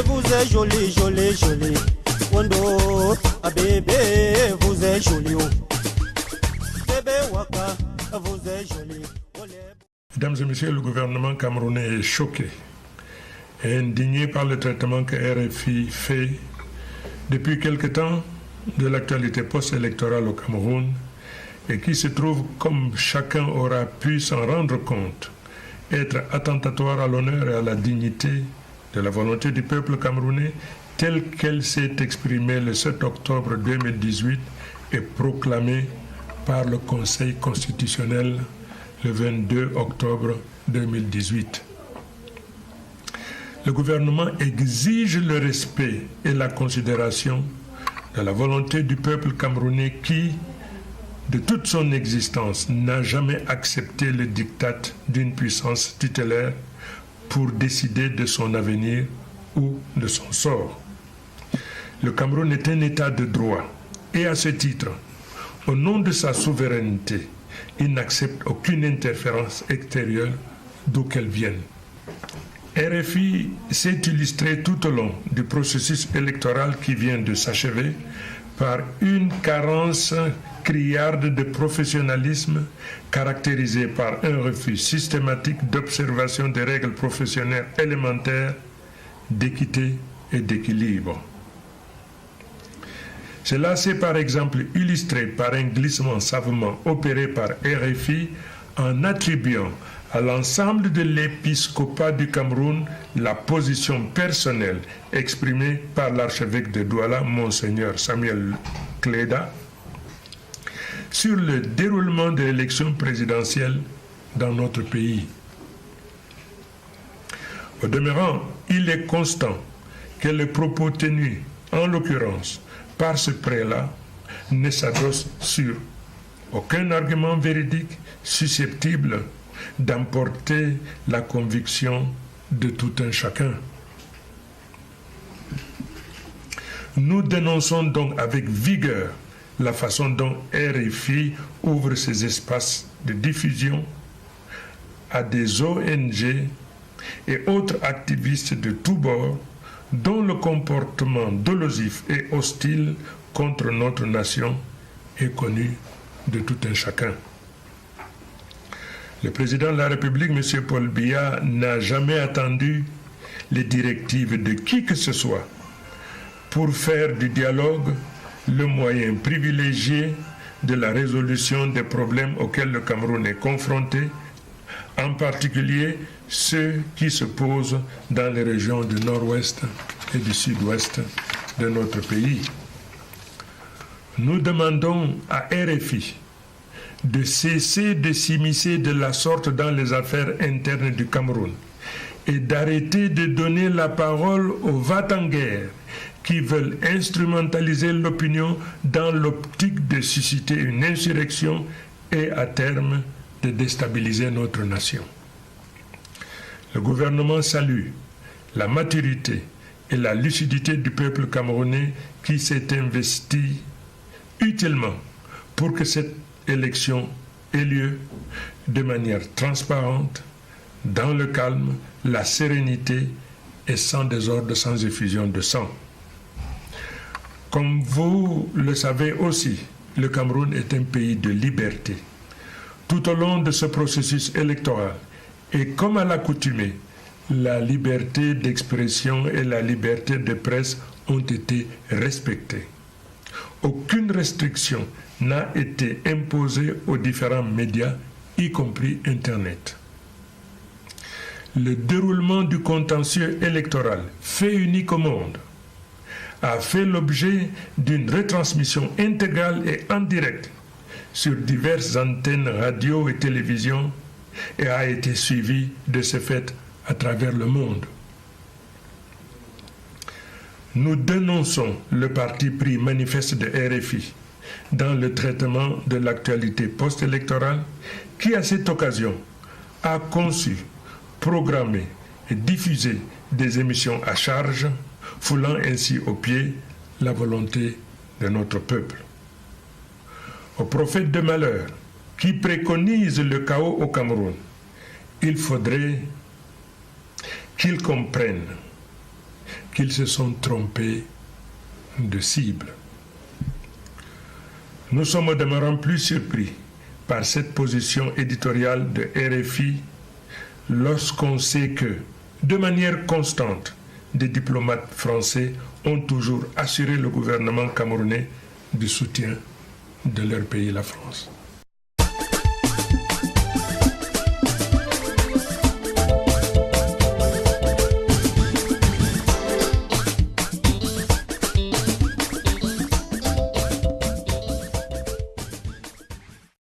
vous êtes jolie, jolie, jolie. Wando, ah bébé, vous êtes jolie. Bébé Waka, vous êtes jolie. Mesdames et messieurs, le gouvernement camerounais est choqué et indigné par le traitement que RFI fait depuis quelque temps de l'actualité post-électorale au Cameroun et qui se trouve, comme chacun aura pu s'en rendre compte, être attentatoire à l'honneur et à la dignité de la volonté du peuple camerounais telle qu'elle s'est exprimée le 7 octobre 2018 et proclamée par le Conseil constitutionnel le 22 octobre 2018. Le gouvernement exige le respect et la considération de la volonté du peuple camerounais qui, de toute son existence, n'a jamais accepté le diktat d'une puissance tutélaire pour décider de son avenir ou de son sort. Le Cameroun est un État de droit et à ce titre, au nom de sa souveraineté, il n'accepte aucune interférence extérieure d'où qu'elle vienne. RFI s'est illustré tout au long du processus électoral qui vient de s'achever par une carence criarde de professionnalisme caractérisée par un refus systématique d'observation des règles professionnelles élémentaires, d'équité et d'équilibre. Cela s'est par exemple illustré par un glissement savamment opéré par RFI en attribuant à l'ensemble de l'épiscopat du Cameroun la position personnelle exprimée par l'archevêque de Douala, Monseigneur Samuel Cléda, sur le déroulement de l'élection présidentielle dans notre pays. Au demeurant, il est constant que les propos tenus, en l'occurrence, par ce prélat, ne s'adosse sur aucun argument véridique susceptible d'emporter la conviction de tout un chacun. Nous dénonçons donc avec vigueur la façon dont RFI ouvre ses espaces de diffusion à des ONG et autres activistes de tous bords dont le comportement dolosif et hostile contre notre nation est connu de tout un chacun. Le président de la République, M. Paul Biya, n'a jamais attendu les directives de qui que ce soit pour faire du dialogue le moyen privilégié de la résolution des problèmes auxquels le Cameroun est confronté, en particulier ceux qui se posent dans les régions du nord-ouest et du sud-ouest de notre pays. Nous demandons à RFI de cesser de s'immiscer de la sorte dans les affaires internes du Cameroun et d'arrêter de donner la parole aux va-t-en-guerre qui veulent instrumentaliser l'opinion dans l'optique de susciter une insurrection et à terme de déstabiliser notre nation. Le gouvernement salue la maturité et la lucidité du peuple camerounais qui s'est investi utilement pour que cette élection ait lieu de manière transparente, dans le calme, la sérénité et sans désordre, sans effusion de sang. Comme vous le savez aussi, le Cameroun est un pays de liberté. Tout au long de ce processus électoral, et comme à l'accoutumée, la liberté d'expression et la liberté de presse ont été respectées. Aucune restriction n'a été imposée aux différents médias, y compris Internet. Le déroulement du contentieux électoral, fait unique au monde, a fait l'objet d'une retransmission intégrale et en direct sur diverses antennes radio et télévision et a été suivi de ce fait à travers le monde. Nous dénonçons le parti pris manifeste de RFI dans le traitement de l'actualité post-électorale qui, à cette occasion, a conçu, programmé et diffusé des émissions à charge, foulant ainsi aux pieds la volonté de notre peuple. Au prophète de malheur qui préconise le chaos au Cameroun, il faudrait qu'il comprenne qu'ils se sont trompés de cible. Nous sommes au demeurant plus surpris par cette position éditoriale de RFI lorsqu'on sait que, de manière constante, des diplomates français ont toujours assuré le gouvernement camerounais du soutien de leur pays, la France.